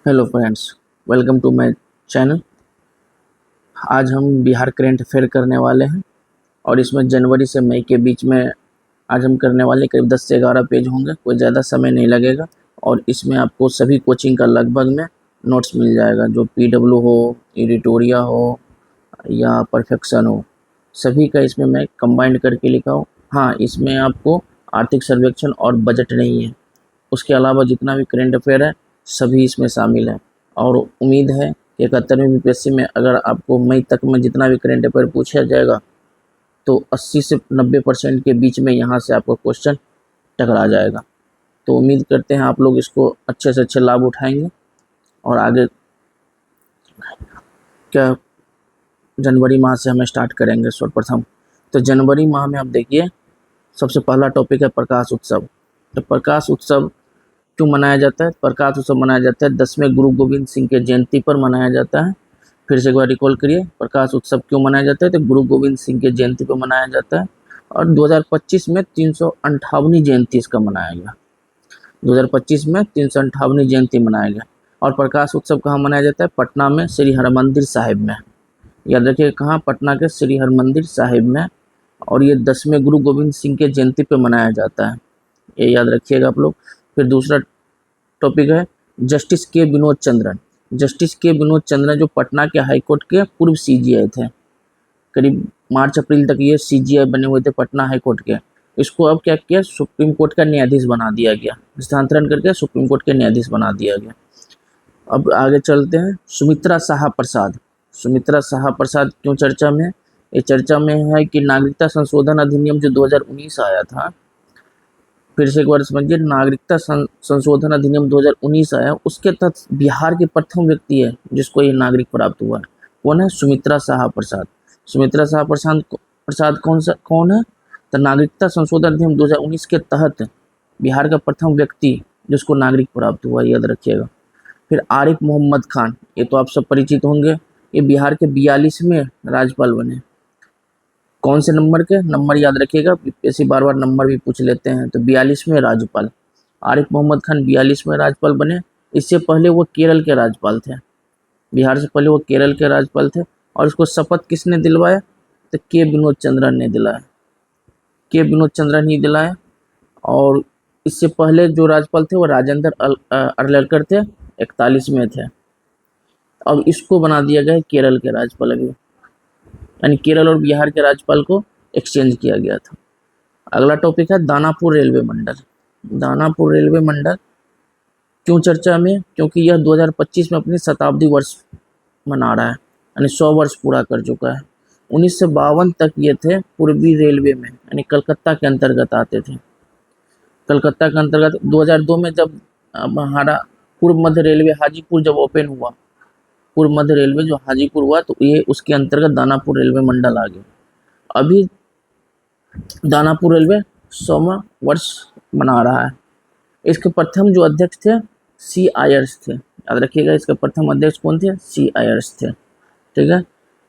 Hello friends, welcome to my channel. आज हम Bihar current affair करने वाले हैं और इसमें जनवरी से मई के बीच में आज हम करने वाले करीब 10 से 11 पेज होंगे। कोई ज़्यादा समय नहीं लगेगा और इसमें आपको सभी कोचिंग का लगभग में नोट्स मिल जाएगा, जो पीडब्ल्यू हो, एडिटोरिया हो या परफेक्शन हो, सभी का इसमें मैं कंबाइंड करके लिखा हूँ। हाँ, इसमें आपको आर्थिक सर्वेक्षण और बजट नहीं है, उसके अलावा जितना भी करंट अफेयर है सभी इसमें शामिल है। और उम्मीद है कि 71वीं बीपीएससी में अगर आपको मई तक में जितना भी करंट अफेयर पूछा जाएगा तो 80 से 90% के बीच में यहाँ से आपका क्वेश्चन टकरा जाएगा। तो उम्मीद करते हैं आप लोग इसको अच्छे से अच्छे लाभ उठाएंगे और आगे क्या जनवरी माह से हमें स्टार्ट करेंगे। सर्वप्रथम तो जनवरी माह में आप देखिए, सबसे पहला टॉपिक है प्रकाश उत्सव। तो प्रकाश उत्सव क्यों मनाया जाता है? प्रकाश उत्सव मनाया जाता है 10वें गुरु गोविंद सिंह के जयंती पर मनाया जाता है। फिर से एक बार रिकॉल करिए, प्रकाश उत्सव क्यों मनाया जाता है? तो गुरु गोविंद सिंह के जयंती पर मनाया जाता है और 2025 में 358वीं जयंती इसका मनाया गया। 2025 में 358वीं जयंती मनाया गया। और प्रकाश उत्सव कहाँ मनाया जाता है? पटना में श्री हरमंदिर साहिब में। याद रखिए कहाँ? पटना के श्री हरमंदिर साहिब में। और ये 10वें गुरु गोविंद सिंह के जयंती पर मनाया जाता है, ये याद रखिएगा आप लोग। फिर दूसरा टॉपिक है जस्टिस के विनोद चंद्रन। जस्टिस के विनोद चंद्रन जो पटना के हाईकोर्ट के पूर्व सीजीआई थे, करीब मार्च अप्रैल तक ये सीजीआई बने हुए थे पटना हाईकोर्ट के। इसको अब क्या किया? सुप्रीम कोर्ट का न्यायाधीश बना दिया गया, स्थानांतरण करके सुप्रीम कोर्ट के न्यायाधीश बना दिया गया। अब आगे चलते हैं, सुमित्रा साहा प्रसाद। सुमित्रा साहा प्रसाद क्यों चर्चा में? ये चर्चा में है कि नागरिकता संशोधन अधिनियम जो 2019 आया था, फिर से एक बार समझिए, नागरिकता संशोधन अधिनियम 2019 आया, उसके तहत बिहार के प्रथम व्यक्ति है जिसको ये नागरिक प्राप्त हुआ है। कौन है? सुमित्रा साहा प्रसाद। सुमित्रा साहा प्रसाद कौन है? तो नागरिकता संशोधन अधिनियम 2019 के तहत बिहार का प्रथम व्यक्ति जिसको नागरिक प्राप्त हुआ, याद रखिएगा। फिर आरिफ मोहम्मद खान, ये तो आप सब परिचित होंगे, ये बिहार के 42वें राज्यपाल बने। कौन से नंबर के? नंबर याद रखिएगा, ऐसी बार बार नंबर भी पूछ लेते हैं। तो 42वें राज्यपाल आरिफ मोहम्मद खान 42वें राज्यपाल बने। इससे पहले वो केरल के राज्यपाल थे, बिहार से पहले वो केरल के राज्यपाल थे। और इसको शपथ किसने दिलवाया? तो के विनोद चंद्रन ने दिलाया, के विनोद चंद्रन ही दिलाया। और इससे पहले जो राज्यपाल थे वो राजेंद्र अर्लेकर थे, 41 में थे। अब इसको बना दिया गया केरल के राज्यपाल, अभी यानी केरल और बिहार के राज्यपाल को एक्सचेंज किया गया था। अगला टॉपिक है दानापुर रेलवे मंडल। दानापुर रेलवे मंडल क्यों चर्चा में? क्योंकि यह 2025 में अपनी शताब्दी वर्ष मना रहा है, यानी 100 वर्ष पूरा कर चुका है। 1952 तक ये थे पूर्वी रेलवे में, यानी कलकत्ता के अंतर्गत आते थे। कलकत्ता के अंतर्गत 2002 में जब हमारा पूर्व मध्य रेलवे हाजीपुर जब ओपन हुआ, पूर्व मध्य रेलवे जो हाजीपुर हुआ, तो ये उसके अंतर्गत दानापुर रेलवे मंडल आ गया। अभी दानापुर रेलवे 100वां वर्ष मना रहा है। इसके प्रथम जो अध्यक्ष थे सी आयर्स थे, याद रखिएगा। इसके प्रथम अध्यक्ष कौन थे? सी आयर्स थे। ठीक है,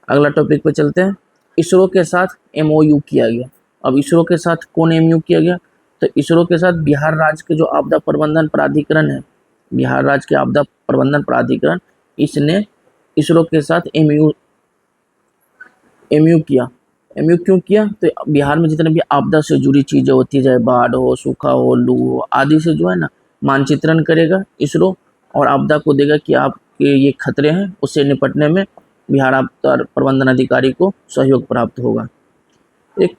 अगला टॉपिक पे चलते हैं। इसरो के साथ MOU किया गया। अब इसरो के साथ कौन MOU किया गया? तो इसरो के साथ बिहार राज्य के जो आपदा प्रबंधन प्राधिकरण है, बिहार राज्य के आपदा प्रबंधन प्राधिकरण, इसने इसरो के साथ MOU किया। MOU क्यों किया? तो बिहार में जितने भी आपदा से जुड़ी चीज़ें होती है, चाहे बाढ़ हो, सूखा हो, लू हो आदि से जो है ना, मानचित्रण करेगा इसरो और आपदा को देगा कि आपके ये खतरे हैं, उससे निपटने में बिहार आपदा प्रबंधन अधिकारी को सहयोग प्राप्त होगा। एक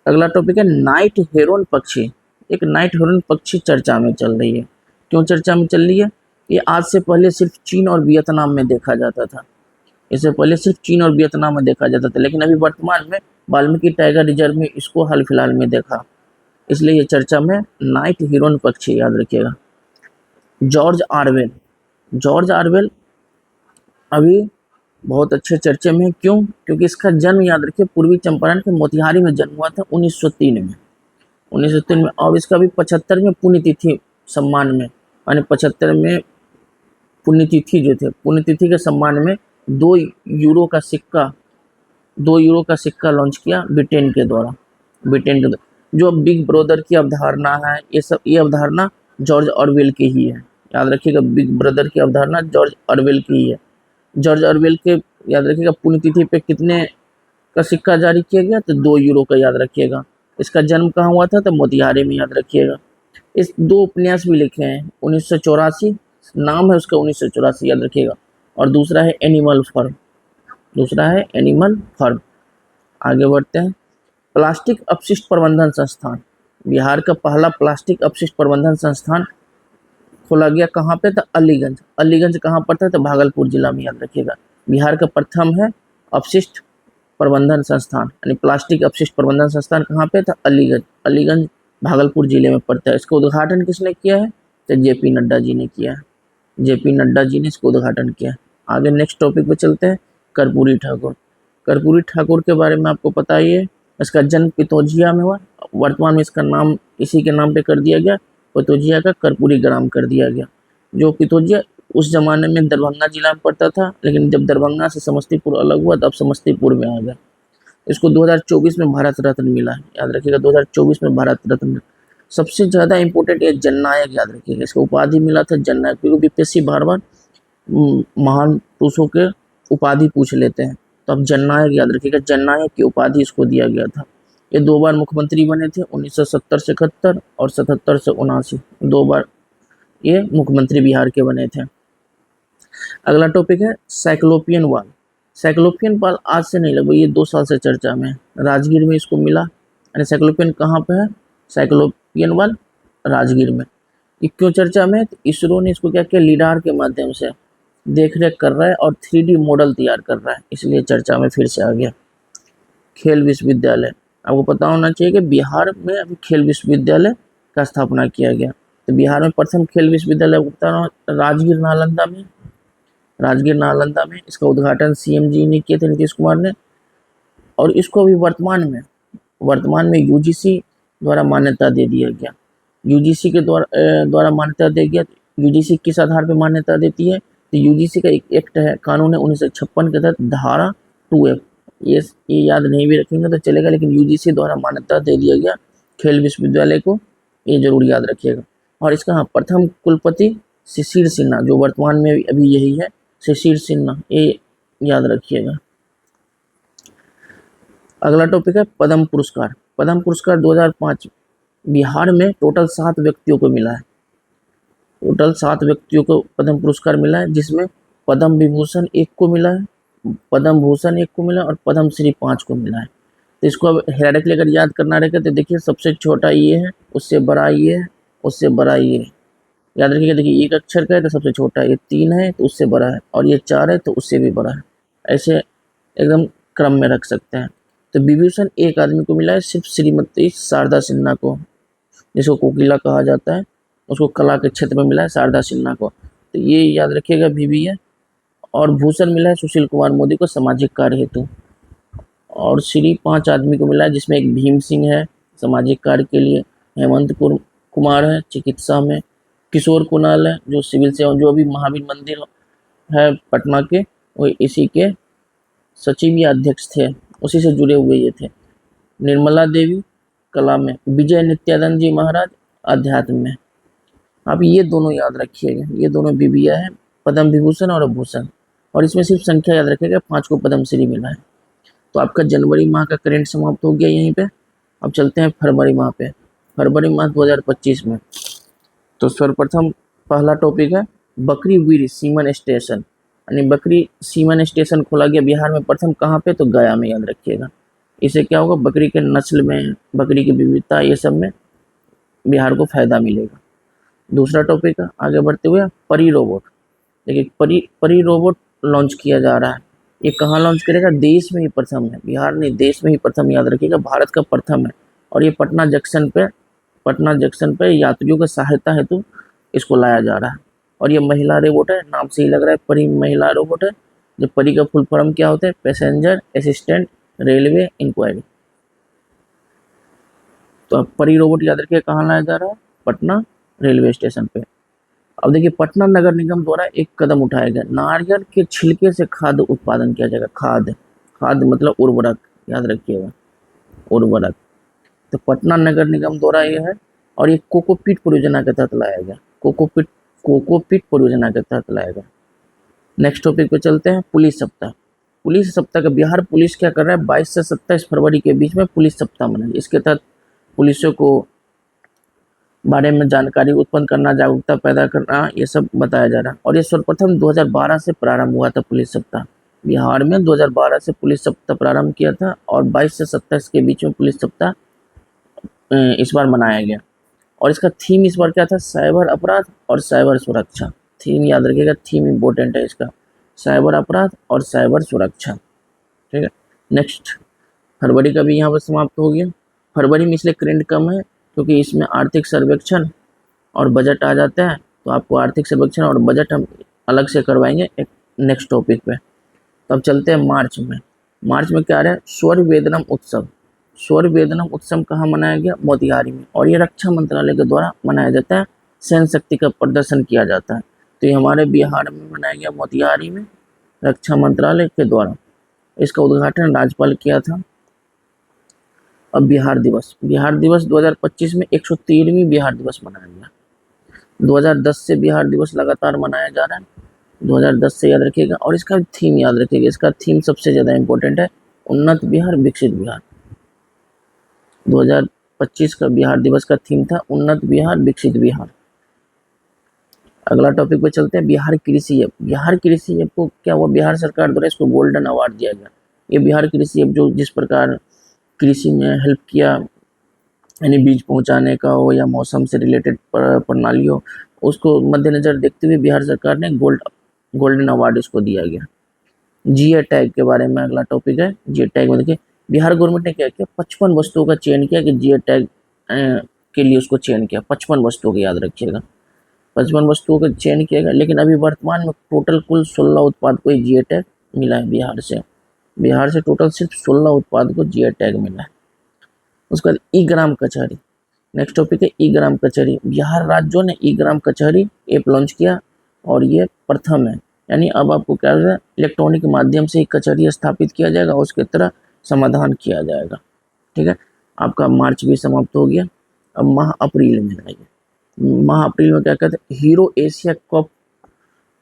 अगला टॉपिक है नाइट हेरोन पक्षी। एक नाइट हेरोन पक्षी चर्चा में चल रही है। क्यों चर्चा में चल रही है? ये आज से पहले सिर्फ चीन और वियतनाम में देखा जाता था। इससे पहले सिर्फ चीन और वियतनाम में देखा जाता था, लेकिन अभी वर्तमान में वाल्मीकि टाइगर रिजर्व में इसको हाल फिलहाल में देखा, इसलिए ये चर्चा में नाइट हेरोन पक्षी, याद रखिएगा। जॉर्ज ऑरवेल, जॉर्ज ऑरवेल अभी बहुत अच्छे चर्चे में है। क्यों? क्योंकि इसका जन्म, याद रखिए, पूर्वी चंपारण के मोतिहारी में जन्म हुआ था 1903 में। 1903 में। और इसका भी 75वें पुण्यतिथि सम्मान में, यानी 75 में पुण्यतिथि जो थे, पुण्यतिथि के सम्मान में 2 यूरो का सिक्का लॉन्च किया ब्रिटेन के द्वारा। जो बिग ब्रदर की अवधारणा है, ये अवधारणा जॉर्ज ऑरवेल की ही है, याद रखिएगा बिग ब्रदर की अवधारणा जॉर्ज ऑरवेल की है। जॉर्ज ऑरवेल के याद रखिएगा पुण्यतिथि पे कितने का सिक्का जारी किया गया, तो 2 यूरो का, याद रखिएगा। इसका जन्म कहाँ हुआ था, तो मोतिहारी में, याद रखिएगा। इस 2 उपन्यास भी लिखे हैं, 1984 नाम है उसका, 1984 याद रखिएगा, और दूसरा है एनिमल फार्म, दूसरा है एनिमल फार्म। आगे बढ़ते हैं। प्लास्टिक अपशिष्ट प्रबंधन संस्थान, बिहार का पहला प्लास्टिक अपशिष्ट प्रबंधन संस्थान खोला गया कहाँ पे, तो अलीगंज। अलीगंज कहाँ पड़ता है, तो भागलपुर जिला में, याद रखिएगा। बिहार का प्रथम है अपशिष्ट प्रबंधन संस्थान, यानी प्लास्टिक अपशिष्ट प्रबंधन संस्थान कहाँ पे था, अलीगंज। अलीगंज भागलपुर जिले में पड़ता है। इसका उद्घाटन किसने किया है, तो जेपी नड्डा जी ने किया है। जेपी नड्डा जी ने इसको उद्घाटन किया है। आगे नेक्स्ट टॉपिक पे चलते हैं। कर्पूरी ठाकुर। कर्पूरी ठाकुर के बारे में आपको पता ही है, इसका जन्म पितौजिया में हुआ। वर्तमान में इसका नाम इसी के नाम पे कर दिया गया, पितौजिया का कर्पूरी ग्राम कर दिया गया। जो पितौजिया उस जमाने में दरभंगा जिला में पड़ता था, लेकिन जब दरभंगा से समस्तीपुर अलग हुआ तब समस्तीपुर में आ गया। इसको 2024 में भारत रत्न मिला है, याद रखिएगा, 2024 में भारत रत्न। सबसे ज़्यादा इंपॉर्टेंट ये जननायक, याद रखिएगा, इसको उपाधि मिला था जननायक, क्योंकि बीपीएससी बार बार महान पुरुषों के उपाधि पूछ लेते हैं, तो अब जननायक याद रखिएगा, जननायक की उपाधि इसको दिया गया था। ये 2 बार मुख्यमंत्री बने थे, 1970 से 71 और 77 से 79, 2 बार ये मुख्यमंत्री बिहार के बने थे। अगला टॉपिक है साइक्लोपियन वाल। साइक्लोपियन वाल आज से नहीं, लगभग ये 2 साल से चर्चा में है। राजगीर में इसको मिला, यानी साइक्लोपियन कहाँ पे है, साइक्लोपियन वाल राजगीर में। ये क्यों चर्चा में है, तो इसरो ने इसको क्या किया, लीडार के माध्यम से देख रेख कर रहा है और 3D मॉडल तैयार कर रहा है, इसलिए चर्चा में फिर से आ गया। खेल विश्वविद्यालय, आपको पता होना चाहिए कि बिहार में अभी खेल विश्वविद्यालय का स्थापना किया गया। तो बिहार में प्रथम खेल विश्वविद्यालय राजगीर नालंदा में, राजगीर नालंदा में। इसका उद्घाटन सीएम जी ने किए थे, नीतीश कुमार ने। और इसको अभी वर्तमान में यूजीसी द्वारा मान्यता दे दिया गया। यूजीसी के द्वारा मान्यता दे गया। यूजीसी किस आधार पर मान्यता देती है, तो यूजीसी का एक एक्ट है, कानून है 1956 के तहत, धारा 2F। ये याद नहीं भी रखेंगे तो चलेगा, लेकिन यूजीसी द्वारा मान्यता दे दिया गया खेल विश्वविद्यालय को, ये जरूर याद रखिएगा। और इसका प्रथम कुलपति शिशिर सिन्हा, जो वर्तमान में अभी यही है, शिशिर सिन्हा, ये याद रखिएगा। अगला टॉपिक है पद्म पुरस्कार। पद्म पुरस्कार 2005 बिहार में टोटल 7 व्यक्तियों को मिला है। टोटल 7 व्यक्तियों को पद्म पुरस्कार मिला है, जिसमें पद्म विभूषण 1 को मिला है, पद्म भूषण 1 को मिला और पद्म श्री 5 को मिला है। तो इसको अब हेराडिकली अगर याद करना रहेगा तो देखिए, सबसे छोटा ये है, उससे बड़ा ये है, उससे बड़ा ये है, याद रखिएगा। देखिए 1 अक्षर का है तो सबसे छोटा है, ये 3 है तो उससे बड़ा है, और ये 4 है तो उससे भी बड़ा है। ऐसे एकदम क्रम में रख सकते हैं। तो विभूषण 1 आदमी को मिला है, सिर्फ श्रीमती शारदा सिन्हा को, जिसको कोकिला कहा जाता है, उसको कला के क्षेत्र में मिला है, शारदा सिन्हा को। तो ये याद रखिएगा VB है। और भूषण मिला है सुशील कुमार मोदी को, सामाजिक कार्य हेतु। और श्री 5 आदमी को मिला है, जिसमें एक भीम सिंह है सामाजिक कार्य के लिए, हेमंत कुमार है चिकित्सा में, किशोर कुणाल है जो सिविल सेवा, जो अभी महावीर मंदिर है पटना के, वो इसी के सचिव या अध्यक्ष थे, उसी से जुड़े हुए ये थे। निर्मला देवी कला में, विजय नित्यानंद जी महाराज अध्यात्म में। आप ये दोनों याद रखिएगा, ये दोनों बीबिया है, पद्म विभूषण और भूषण। और इसमें सिर्फ संख्या याद रखिएगा, 5 को पद्मश्री मिला है। तो आपका जनवरी माह का करेंट समाप्त हो गया यहीं पे। अब चलते हैं फरवरी माह पे। फरवरी माह 2025 में तो सर्वप्रथम पहला टॉपिक है बकरी वीर सीमन स्टेशन, यानी बकरी सीमन स्टेशन खोला गया बिहार में प्रथम, कहाँ पे, तो गया में, याद रखिएगा। इससे क्या होगा, बकरी के नस्ल में, बकरी की विविधता, ये सब में बिहार को फायदा मिलेगा। दूसरा टॉपिक है आगे बढ़ते हुए परी रोबोट। देखिए परी रोबोट लॉन्च किया जा रहा है। ये कहाँ लॉन्च करेगा, देश में ही प्रथम है, बिहार नहीं देश में ही प्रथम, याद रखिएगा, भारत का प्रथम है। और ये पटना जंक्शन पे यात्रियों की सहायता हेतु इसको लाया जा रहा है। और ये महिला रोबोट है, नाम से ही लग रहा है परी महिला रोबोट है। जो परी का फुल फॉर्म क्या होता है, पैसेंजर असिस्टेंट रेलवे इंक्वायरी। तो अब परी रोबोट याद रखिए कहाँ लाया जा रहा है, पटना रेलवे स्टेशन पे। अब देखिए पटना नगर निगम द्वारा एक कदम उठाया गया, नारियल के छिलके से खाद्य उत्पादन किया जाएगा। खाद्य मतलब उर्वरक, याद रखिएगा, उर्वरक। तो पटना नगर निगम द्वारा ये है। और ये कोकोपीट परियोजना के तहत लाया गया। कोकोपीट कोकोपीट परियोजना के तहत लाया गया। नेक्स्ट टॉपिक पे चलते हैं, पुलिस सप्ताह। पुलिस सप्ताह का बिहार पुलिस क्या कर रहा है, 22 से 27 फरवरी के बीच में पुलिस सप्ताह मनाएगी। इसके तहत पुलिसों को बारे में जानकारी उत्पन्न करना, जागरूकता पैदा करना, ये सब बताया जा रहा है। और ये सर्वप्रथम 2012 से प्रारंभ हुआ था पुलिस सप्ताह। बिहार में 2012 से पुलिस सप्ताह प्रारंभ किया था और 22 से 27 के बीच में पुलिस सप्ताह इस बार मनाया गया। और इसका थीम इस बार क्या था, साइबर अपराध और साइबर सुरक्षा। थीम याद रखिएगा, थीम इम्पोर्टेंट है इसका, साइबर अपराध और साइबर सुरक्षा। ठीक है, नेक्स्ट फरवरी का भी यहाँ पर समाप्त हो गया। फरवरी में इसलिए करंट कम है क्योंकि इसमें आर्थिक सर्वेक्षण और बजट आ जाता है, तो आपको आर्थिक सर्वेक्षण और बजट हम अलग से करवाएंगे एक नेक्स्ट टॉपिक पे। तो अब चलते हैं मार्च में। मार्च में क्या आ रहा है, स्वर वेदनम उत्सव। स्वर वेदनम उत्सव कहाँ मनाया गया, मोतिहारी में। और ये रक्षा मंत्रालय के द्वारा मनाया जाता है, सैन्य शक्ति का प्रदर्शन किया जाता है। तो ये हमारे बिहार में मनाया गया, मोतिहारी में, रक्षा मंत्रालय के द्वारा। इसका उद्घाटन राज्यपाल किया था। अब बिहार दिवस 2025 में 113वीं बिहार दिवस मनाया गया। 2010 से बिहार दिवस लगातार मनाया जा रहा है, 2010 से याद रखिएगा। और इसका थीम याद रखिएगा, इसका थीम सबसे ज़्यादा इम्पोर्टेंट है, उन्नत बिहार विकसित बिहार। 2025 का बिहार दिवस का थीम था उन्नत बिहार विकसित बिहार। अगला टॉपिक पे चलते हैं, बिहार कृषि ऐप। बिहार कृषि ऐप को क्या हुआ, बिहार सरकार द्वारा इसको गोल्डन अवार्ड दिया गया। ये बिहार कृषि ऐप जो जिस प्रकार कृषि में हेल्प किया, यानी बीज पहुंचाने का हो या मौसम से रिलेटेड प्रणाली हो, उसको मद्देनजर देखते हुए बिहार सरकार ने गोल्डन अवार्ड इसको दिया गया। जीए टैग के बारे में अगला टॉपिक है। जीए टैग में देखिए, बिहार गवर्नमेंट ने क्या किया, 55 वस्तुओं का चयन किया कि जीए टैग के लिए उसको चयन किया। 55 वस्तुओं का याद रखिएगा, 55 वस्तुओं का चयन किया गया। लेकिन अभी वर्तमान में टोटल कुल 16 उत्पाद को जीए टैग मिला है बिहार से टोटल सिर्फ 16 उत्पाद को जीए टैग मिला है। उसके बाद ई ग्राम कचहरी। नेक्स्ट टॉपिक है ई ग्राम कचहरी। बिहार राज्यों ने ई ग्राम कचहरी ऐप लॉन्च किया और ये प्रथम है, यानी अब आपको क्या है, इलेक्ट्रॉनिक माध्यम से कचहरी स्थापित किया जाएगा, उसके तरह समाधान किया जाएगा। ठीक है, आपका मार्च भी समाप्त हो गया। अब माह अप्रैल में आइए। माह अप्रैल में क्या कहते हैं, हीरो एशिया कप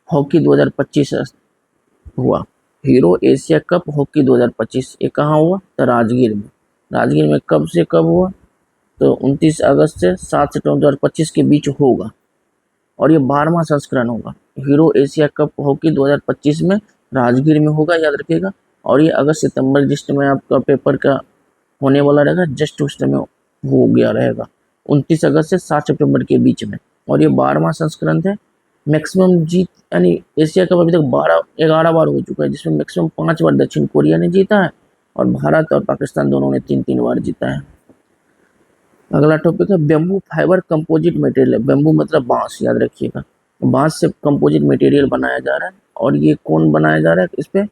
हॉकी 2025 हुआ। हीरो एशिया कप हॉकी 2025 ये कहाँ हुआ, तो राजगीर में। राजगीर में कब से कब हुआ, तो 29 अगस्त से 7 सितंबर 2025 के बीच होगा। और ये 12वां संस्करण होगा। हीरो एशिया कप हॉकी 2025 में राजगीर में होगा, याद रखिएगा। और ये अगस्त सितंबर जिस समय आपका पेपर का होने वाला रहेगा, जस्ट उस समय हो गया रहेगा, 29 अगस्त से 7 सितंबर के बीच में। और ये 12वां संस्करण थे। मैक्सिमम जीत, यानी एशिया कप अभी तक 11 बार हो चुका है, जिसमें मैक्सिमम 5 बार दक्षिण कोरिया ने जीता है और भारत और पाकिस्तान दोनों ने 3-3 बार जीता है। अगला टॉपिक है bamboo fibre composite material. Bamboo मतलब बांस, याद रखिएगा। बांस से कंपोजिट मटेरियल बनाया जा रहा है। और ये कौन बनाया जा रहा है इस पे,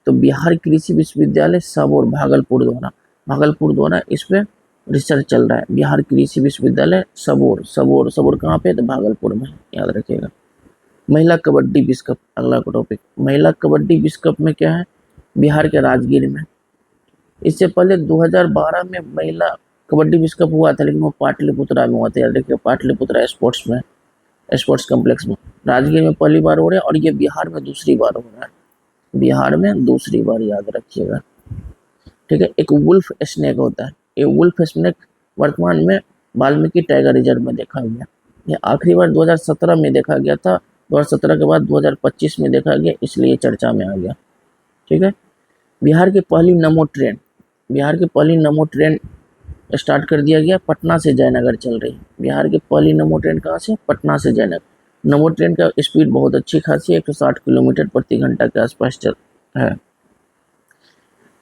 तो बिहार कृषि विश्वविद्यालय सबौर भागलपुर द्वारा इस पे रिसर्च चल रहा है। बिहार कृषि विश्वविद्यालय सबौर कहाँ पे, तो भागलपुर में, याद रखिएगा। महिला कबड्डी विश्व कप, अगला टॉपिक। महिला कबड्डी विश्व कप में क्या है, बिहार के राजगीर में। इससे पहले 2012 में महिला कबड्डी विश्व कप हुआ था, लेकिन वो पाटलिपुत्रा में हुआ था, याद रखिए, पाटलिपुत्रा स्पोर्ट्स कॉम्प्लेक्स में। राजगीर में पहली बार हो रहा है और ये बिहार में दूसरी बार हो रहा है, याद रखिएगा। ठीक है, एक वुल्फ स्नेक होता है। ये वुल्फ स्नेक वर्तमान में वाल्मीकि टाइगर रिजर्व में देखा गया। ये आखिरी बार 2017 में देखा गया था, 2017 के बाद 2025 में देखा गया, इसलिए चर्चा में आ गया। ठीक है, बिहार की पहली नमो ट्रेन स्टार्ट कर दिया गया, पटना से जयनगर चल रही है। बिहार की पहली नमो ट्रेन कहाँ से, पटना से जयनगर। नमो ट्रेन का स्पीड बहुत अच्छी खासी है, 160 किलोमीटर प्रति घंटा के आसपास चल है।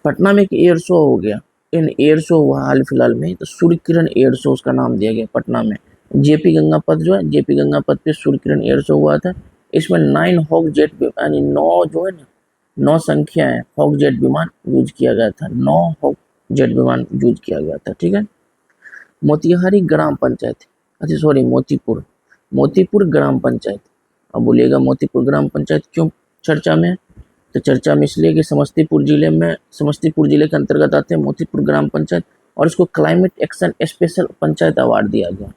पटना में एक एयर शो हो गया, एयर शो हुआ हाल फिलहाल में, तो सूर्य किरण एयर शो उसका नाम दिया गया पटना में। जेपी गंगापथ पे सूर्य किरण एयर शो हुआ था। इसमें 9 हॉक जेट, यानी 9 संख्या है हॉक जेट विमान यूज किया गया था, 9 हॉक जेट विमान यूज किया गया था। ठीक है, मोतिहारी ग्राम पंचायत, मोतीपुर ग्राम पंचायत। अब बोलिएगा मोतीपुर ग्राम पंचायत क्यों चर्चा में है, तो चर्चा में इसलिए कि समस्तीपुर जिले के अंतर्गत आते हैं मोतीपुर ग्राम पंचायत, और इसको climate action special panchayat award दिया गया।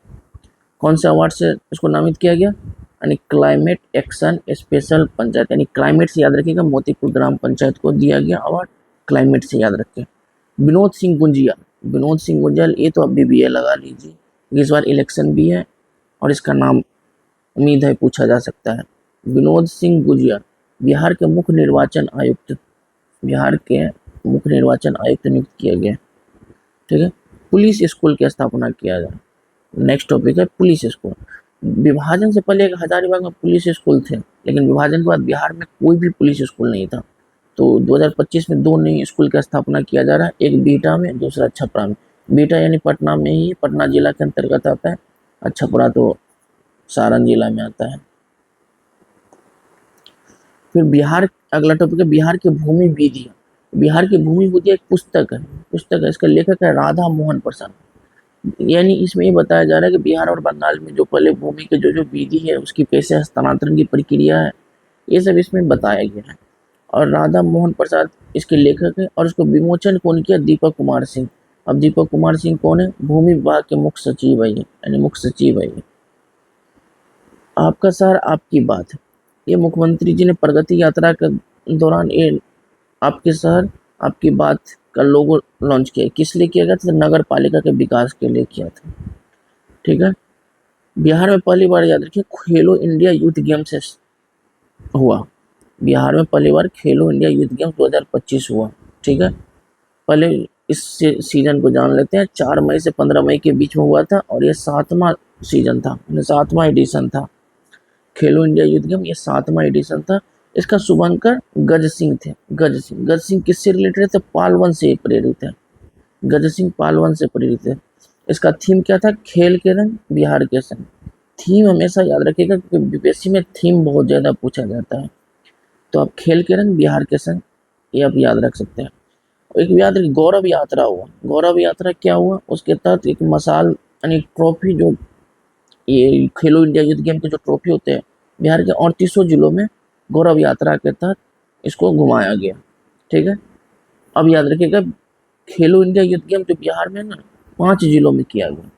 कौन से अवार्ड से इसको नामित किया गया, यानी क्लाइमेट एक्शन स्पेशल पंचायत, यानी क्लाइमेट से याद रखिएगा, मोतीपुर ग्राम पंचायत को दिया गया अवार्ड, क्लाइमेट से याद रखें। विनोद सिंह गुंजियाल, विनोद सिंह गुंजियाल, ये तो अब BBA लगा लीजिए, इस बार इलेक्शन भी है और इसका नाम उम्मीद है पूछा जा सकता है। विनोद सिंह गुंजियाल बिहार के मुख्य निर्वाचन आयुक्त, बिहार के मुख्य निर्वाचन आयुक्त नियुक्त किया गया। ठीक है, पुलिस स्कूल की स्थापना किया जाए। नेक्स्ट टॉपिक है पुलिस स्कूल। विभाजन से पहले एक हजारीबाग में पुलिस स्कूल थे, लेकिन विभाजन के बाद बिहार में कोई भी पुलिस स्कूल नहीं था। तो 2025 में 2 नई स्कूल की स्थापना किया जा रहा है, एक बीटा में, दूसरा छपरा में। बीटा यानी पटना में ही, पटना जिला के अंतर्गत आता है, और छपरा तो सारण जिला में आता है। फिर बिहार, अगला टॉपिक है बिहार की भूमि विधियाँ। बिहार की भूमि विधियाँ एक पुस्तक है, इसका लेखक है राधा मोहन प्रसाद। यानी इसमें ये बताया जा रहा है कि बिहार और बंगाल में जो पहले भूमि के जो विधि है, उसकी कैसे हस्तांतरण की प्रक्रिया है, ये सब इसमें बताया गया है। और राधा मोहन प्रसाद इसके लेखक है, और इसको विमोचन कौन किया? दीपक कुमार सिंह। अब दीपक कुमार सिंह कौन है? भूमि विभाग के मुख्य सचिव है, यानी मुख्य सचिव है। आपका शहर आपकी बात, ये मुख्यमंत्री जी ने प्रगति यात्रा के दौरान ये आपके शहर आपकी बात का लोगो लॉन्च किया। किस लिए किया गया था? नगर पालिका के विकास के लिए किया था। ठीक है, बिहार में पहली बार याद रखिए खेलो इंडिया यूथ गेम्स हुआ। बिहार में पहली बार खेलो इंडिया यूथ गेम्स 2025 हुआ। ठीक है, पहले इस सीजन को जान लेते हैं। 4 मई से 15 मई के बीच में हुआ था, और ये 7वां सीजन था, 7वां एडिशन था। खेलो इंडिया यूथ गेम ये 7वां एडिशन था। इसका शुभंकर गज सिंह थे। गज सिंह किससे रिलेटेड थे? पालवन से प्रेरित है। गज सिंह पालवन से प्रेरित है। इसका थीम क्या था? खेल के रंग बिहार के संग। थीम हमेशा याद रखिएगा, क्योंकि बीपीएससी में थीम बहुत ज़्यादा पूछा जाता है। तो आप खेल के रंग बिहार के संग, ये आप याद रख सकते हैं। एक याद रखिए गौरव यात्रा हुआ। गौरव यात्रा क्या हुआ? उसके तहत एक मसाल यानी ट्रॉफी, जो ये खेलो इंडिया यूथ गेम के जो ट्रॉफी होते हैं, बिहार के 38 जिलों में गौरव यात्रा के तहत इसको घुमाया गया। ठीक है, अब याद रखिएगा खेलो इंडिया यूथ गेम जो बिहार में ना 5 जिलों में किया गया।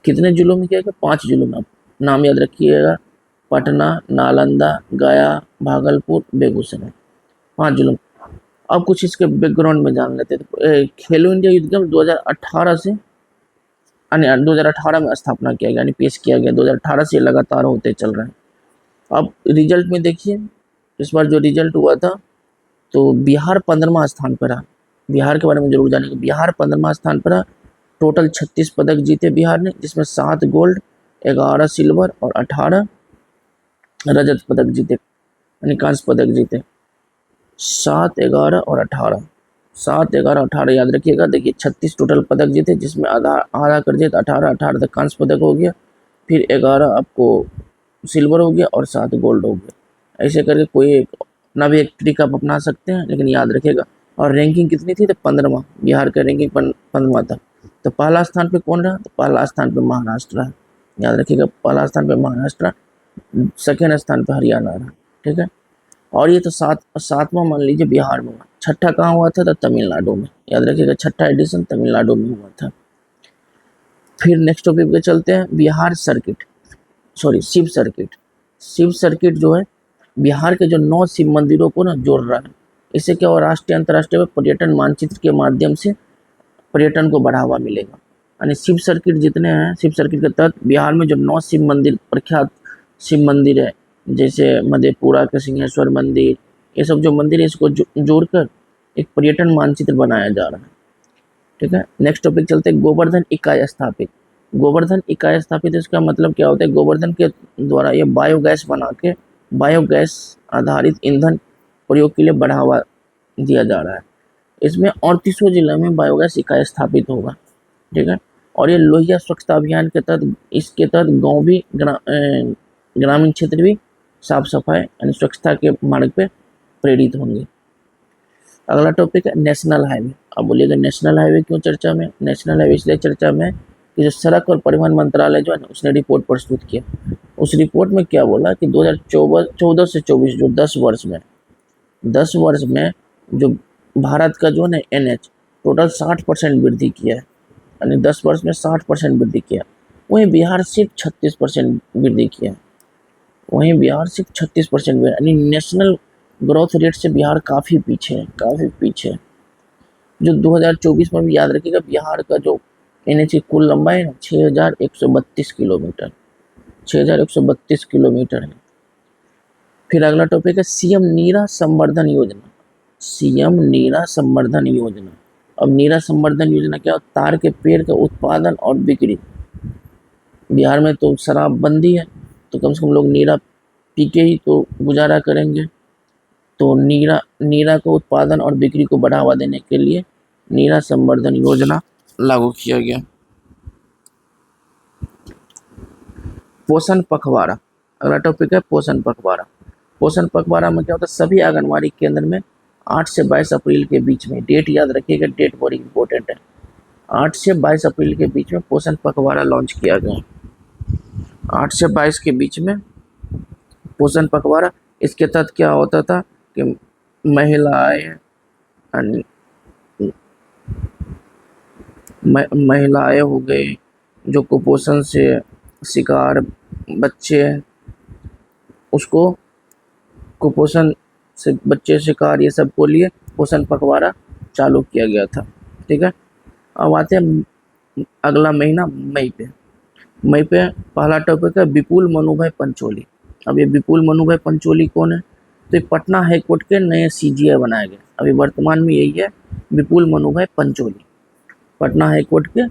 कितने जिलों में किया गया? 5 जिलों में। नाम याद रखिएगा, पटना, नालंदा, गया, भागलपुर, बेगूसराय, 5 जिलों। अब कुछ इसके बैकग्राउंड में जान लेते हैं। खेलो इंडिया यूथ गेम 2018 से 2018 में स्थापना किया गया, यानी पेश किया गया। 2018 से लगातार होते चल रहे हैं। अब रिजल्ट में देखिए, इस बार जो रिजल्ट हुआ था, तो बिहार 15वां स्थान पर रहा। बिहार के बारे में जरूर जानेंगे। बिहार 15वां स्थान पर रहा। टोटल 36 पदक जीते बिहार ने, जिसमें 7 गोल्ड, 11 सिल्वर और 18 रजत पदक जीते, यानी कांस्य पदक जीते। 7, 11 और 18, 7, 11, 18 याद रखिएगा। देखिए 36 टोटल पदक जीते, जिसमें आधा कर जीत 18 तक कांस्य पदक हो गया, फिर 11 आपको सिल्वर हो गया और 7 गोल्ड हो गया। ऐसे करके कोई एक अपना भी एक ट्रिक आप अपना सकते हैं, लेकिन याद रखिएगा। और रैंकिंग कितनी थी? तो 15वां। बिहार का रैंकिंग 15वां था। तो पहला स्थान पे कौन रहा? तो पहला स्थान पे महाराष्ट्र रहा। याद रखिएगा, पहला स्थान पे महाराष्ट्र, सेकेंड स्थान पे हरियाणा रहा। ठीक है, और ये तो 7वां मान लीजिए बिहार में हुआ। छठा कहाँ हुआ था? तो तमिलनाडु में। याद रखिएगा, छठा एडिशन तमिलनाडु में हुआ था। फिर नेक्स्ट टॉपिक पे चलते हैं। Bihar circuit, Shiv circuit. Shiv circuit जो है बिहार के जो 9 शिव मंदिरों को ना जोड़ रहा है। इससे क्या हो, राष्ट्रीय अंतर्राष्ट्रीय पर्यटन मानचित्र के माध्यम से पर्यटन को बढ़ावा मिलेगा। यानी शिव सर्किट जितने हैं, शिव सर्किट के तहत बिहार में जो 9 शिव मंदिर, प्रख्यात शिव मंदिर है, जैसे मधेपुरा के सिंहेश्वर मंदिर, ये सब जो मंदिर है, इसको जोड़कर एक पर्यटन मानचित्र बनाया जा रहा है। ठीक है, नेक्स्ट टॉपिक चलते हैं। गोवर्धन इकाई स्थापित। गोवर्धन इकाई स्थापित, इसका मतलब क्या होता है? गोवर्धन के द्वारा ये बायोगैस बना के बायोगैस आधारित ईंधन प्रयोग के लिए बढ़ावा दिया जा रहा है। इसमें 38 जिले में बायोगैस इकाई स्थापित होगा। ठीक है, और ये लोहिया स्वच्छता अभियान के तहत, इसके तहत गाँव भी, ग्रामीण क्षेत्र भी साफ सफाई यानी स्वच्छता के मार्ग पे प्रेरित होंगे। अगला टॉपिक है नेशनल हाईवे। अब बोलिएगा नेशनल हाईवे क्यों चर्चा में? नेशनल हाईवे इसलिए चर्चा में कि जो सड़क और परिवहन मंत्रालय जो है ना, उसने रिपोर्ट प्रस्तुत किया। उस रिपोर्ट में क्या बोला कि 2014 से 24 जो 10 वर्ष में जो भारत का जो है NH टोटल 60% वृद्धि किया है, यानी 10 वर्ष में 60% वृद्धि किया। वहीं बिहार सिर्फ 36% वृद्धि किया है। वहीं बिहार सिर्फ 36% यानी नेशनल ग्रोथ रेट से बिहार काफ़ी पीछे है, काफ़ी पीछे है। जो 2024 में भी याद रखिएगा, बिहार का जो एनएच की कुल लंबाई है 6132 किलोमीटर, 6132 किलोमीटर है। फिर अगला टॉपिक है सीएम नीरा संवर्धन योजना। सीएम नीरा संवर्धन योजना। अब नीरा संवर्धन योजना क्या? तार के पेड़ का उत्पादन और बिक्री। बिहार में तो शराब बंदी है, तो कम से कम लोग नीरा पी के ही तो गुजारा करेंगे। तो नीरा को उत्पादन और बिक्री को बढ़ावा देने के लिए नीरा संवर्धन योजना लागू किया गया। पोषण पखवाड़ा। अगला टॉपिक है पोषण पखवाड़ा। पोषण पखवाड़ा में क्या होता है? सभी आंगनबाड़ी केंद्र में 8 से 22 अप्रैल के बीच में, डेट याद रखिएगा, डेट बड़ी इंपॉर्टेंट है, 8 से 22 अप्रैल के बीच में पोषण पखवाड़ा लॉन्च किया गया। 8 से 22 के बीच में पोषण पखवाड़ा। इसके तहत क्या होता था कि महिलाएं हो गई, जो कुपोषण से शिकार बच्चे हैं, उसको कुपोषण से बच्चे शिकार ये सब को लिए पोषण पखवाड़ा चालू किया गया था। ठीक है, अब आते हैं अगला महीना मई पे। मई पे पहला टॉपिक है विपुल मनुभाई पंचोली। अब ये विपुल मनुभाई पंचोली कौन है? तो ये पटना हाईकोर्ट के नए सीजीआई बनाए गए। अभी वर्तमान में यही है विपुल मनुभाई पंचोली, पटना हाईकोर्ट के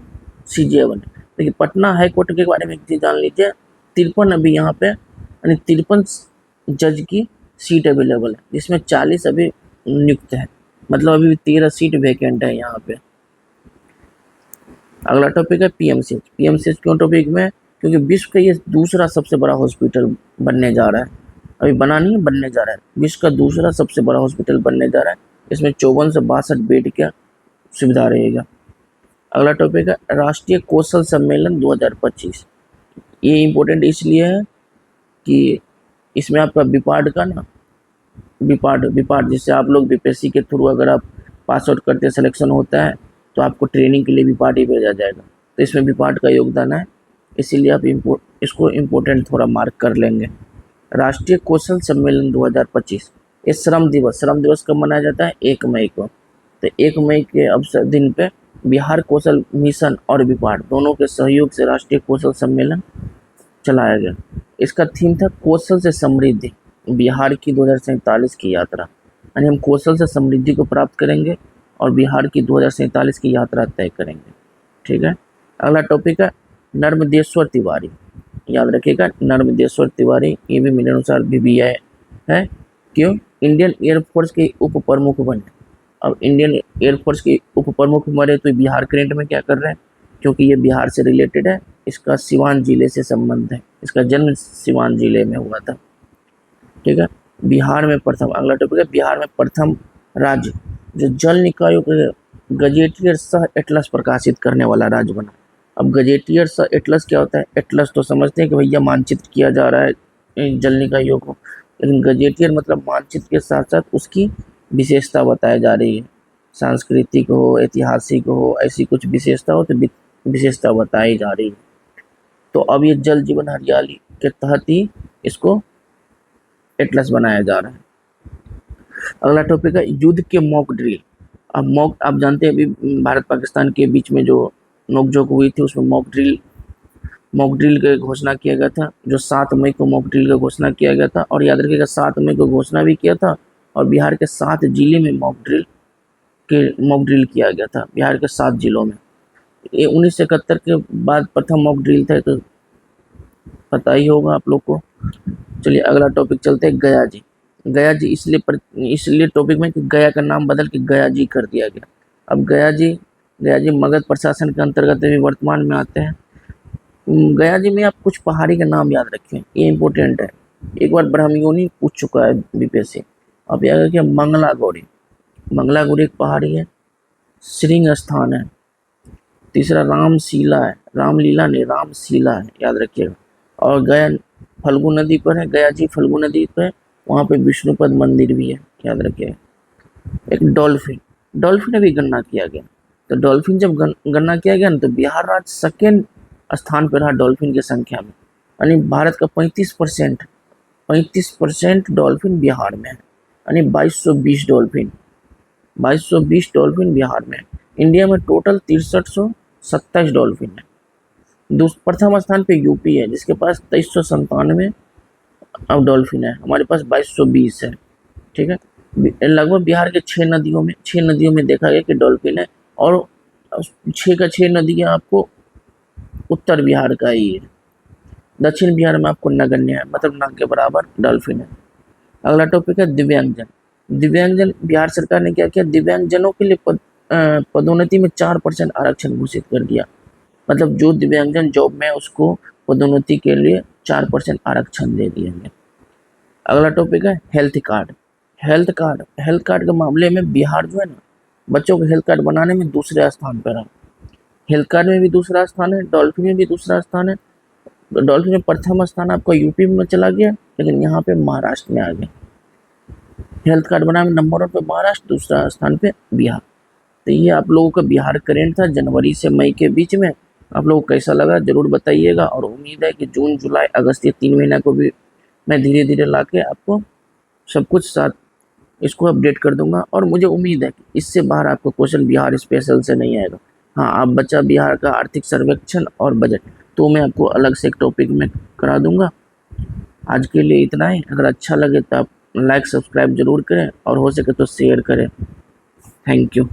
सीजीआई बने। देखिए पटना हाईकोर्ट के बारे में एक चीज़ जान लीजिए, 53 अभी यहाँ पे यानी 53 जज की सीट अवेलेबल है, जिसमें 40 अभी नियुक्त है, मतलब अभी 13 सीट वैकेंट है यहाँ पे। अगला टॉपिक है पीएमसीएच। पीएमसीएच क्यों टॉपिक में? क्योंकि विश्व का ये दूसरा सबसे बड़ा हॉस्पिटल बनने जा रहा है, अभी बना नहीं है, बनने जा रहा है। विश्व का दूसरा सबसे बड़ा हॉस्पिटल बनने जा रहा है। इसमें 54 से 62 बेड का सुविधा रहेगा। अगला टॉपिक है राष्ट्रीय कौशल सम्मेलन 2025। ये इम्पोर्टेंट इसलिए है कि इसमें आपका विपाड का ना, विपाड जिससे आप लोग बीपीएससी के थ्रू अगर आप पास आउट करते सिलेक्शन होता है तो आपको ट्रेनिंग के लिए विपाड ही भेजा जाएगा, तो इसमें विपाड का योगदान है, इसीलिए आप इसको इम्पोर्टेंट थोड़ा मार्क कर लेंगे। राष्ट्रीय कौशल सम्मेलन 2025। ये श्रम दिवस कब मनाया जाता है? 1 मई को। तो 1 मई के अवसर दिन पे बिहार कौशल मिशन और विपाड दोनों के सहयोग से राष्ट्रीय कौशल सम्मेलन चलाया गया। इसका थीम था कौशल से समृद्धि, बिहार की 2047 की यात्रा, यानी हम कौशल से समृद्धि को प्राप्त करेंगे और बिहार की 2047 की यात्रा तय करेंगे। ठीक है, अगला टॉपिक है नर्मदेश्वर तिवारी। याद रखिएगा नर्मदेश्वर तिवारी, ये भी मेरे अनुसार बीबीआई है। क्यों? इंडियन एयरफोर्स के उप प्रमुख बने। अब इंडियन एयरफोर्स के उप प्रमुख बने तो बिहार करेंट में क्या कर रहे हैं? क्योंकि ये बिहार से रिलेटेड है, इसका सिवान जिले से संबंध है, इसका जन्म सिवान जिले में हुआ था। ठीक है, बिहार में प्रथम। अगला टॉपिक है बिहार में प्रथम राज्य जो जल निकायों के गजेटियर सह एटलस प्रकाशित करने वाला राज्य बना। अब गजेटियर सह एटलस क्या होता है? एटलस तो समझते हैं कि भैया मानचित्र किया जा रहा है जल निकायों को, लेकिन गजेटियर मतलब मानचित्र के साथ साथ उसकी विशेषता बताई जा रही है, सांस्कृतिक हो, ऐतिहासिक हो, ऐसी कुछ विशेषता हो तो विशेषता बताई जा रही है। तो अब ये जल जीवन हरियाली के तहत ही इसको एटलस बनाया जा रहा है। अगला टॉपिक है युद्ध के मॉक ड्रिल। अब मॉक, आप जानते हैं अभी भारत पाकिस्तान के बीच में जो नोकझोंक हुई थी उसमें मॉक ड्रिल की घोषणा किया गया था, जो 7 मई को मॉक ड्रिल का घोषणा किया गया था। और याद रखिएगा 7 मई को घोषणा भी किया था और बिहार के 7 जिले में मॉक ड्रिल किया गया था, बिहार के 7 जिलों में। ये 1971 के बाद प्रथम मॉक ड्रिल था, तो पता ही होगा आप लोग को। चलिए अगला टॉपिक चलते हैं गया जी। गया जी इसलिए टॉपिक में कि गया का नाम बदल के गया जी कर दिया गया। अब गया जी मगध प्रशासन के अंतर्गत अभी वर्तमान में आते हैं। गया जी में आप कुछ पहाड़ी का नाम याद रखें, ये इंपॉर्टेंट है। एक बार ब्रह्मयोनी पूछ चुका है बीपीएससी। अब याद रखिए मंगला गौरी एक पहाड़ी है। श्रृंग स्थान है। तीसरा रामशीला है, रामलीला नहीं रामशीला है, याद रखिएगा। और गया फल्गु नदी पर है, गया जी फल्गु नदी पर है, वहाँ पे विष्णुपद मंदिर भी है, याद रखिएगा। एक डॉल्फिन भी गणना किया गया। तो डॉल्फिन जब गणना किया गया ना तो बिहार राज्य 2nd स्थान पर रहा डॉल्फिन की संख्या में, यानी भारत का 35% 35% डॉल्फिन बिहार में है, यानी 2220 डॉल्फिन, 2220 डॉल्फिन बिहार में है। इंडिया में टोटल 6327 डॉल्फिन है। प्रथम स्थान पे यूपी है जिसके पास 2397 अब डॉल्फिन है, हमारे पास 2220 है। ठीक है, लगभग बिहार के 6 नदियों में देखा गया कि डॉल्फिन है, और 6 नदियाँ आपको उत्तर बिहार का ही है। दक्षिण बिहार में आपको नगण्य है, मतलब न के बराबर डॉल्फिन है। अगला टॉपिक है दिव्यांगजन। दिव्यांगजन, बिहार सरकार ने क्या किया, दिव्यांगजनों के लिए पदोन्नति में 4% आरक्षण घोषित कर दिया। मतलब जो दिव्यांगजन जॉब में है उसको पदोन्नति के लिए 4% आरक्षण दे दिए। अगला टॉपिक है हेल्थ कार्ड। हेल्थ कार्ड के मामले में बिहार जो है ना, बच्चों को हेल्थ कार्ड बनाने में दूसरे स्थान पर है। हेल्थ कार्ड में भी दूसरा स्थान है, डॉल्फिन में भी दूसरा स्थान है। डॉल्फिन में प्रथम स्थान आपका यूपी में चला गया, लेकिन यहाँ पे महाराष्ट्र में आ गया। हेल्थ कार्ड बनाने में नंबर 1 पे महाराष्ट्र, दूसरा स्थान पे बिहार। तो ये आप लोगों का बिहार करेंट था जनवरी से मई के बीच में। आप लोगों को कैसा लगा जरूर बताइएगा, और उम्मीद है कि जून जुलाई अगस्त ये 3 महीना को भी मैं धीरे धीरे ला के आपको सब कुछ साथ इसको अपडेट कर दूंगा। और मुझे उम्मीद है कि इससे बाहर आपको क्वेश्चन बिहार स्पेशल से नहीं आएगा। हाँ, आप बचा बिहार का आर्थिक सर्वेक्षण और बजट, तो मैं आपको अलग से एक टॉपिक में करा दूंगा। आज के लिए इतना ही। अगर अच्छा लगे तो आप लाइक सब्सक्राइब जरूर करें, और हो सके तो शेयर करें। Thank you.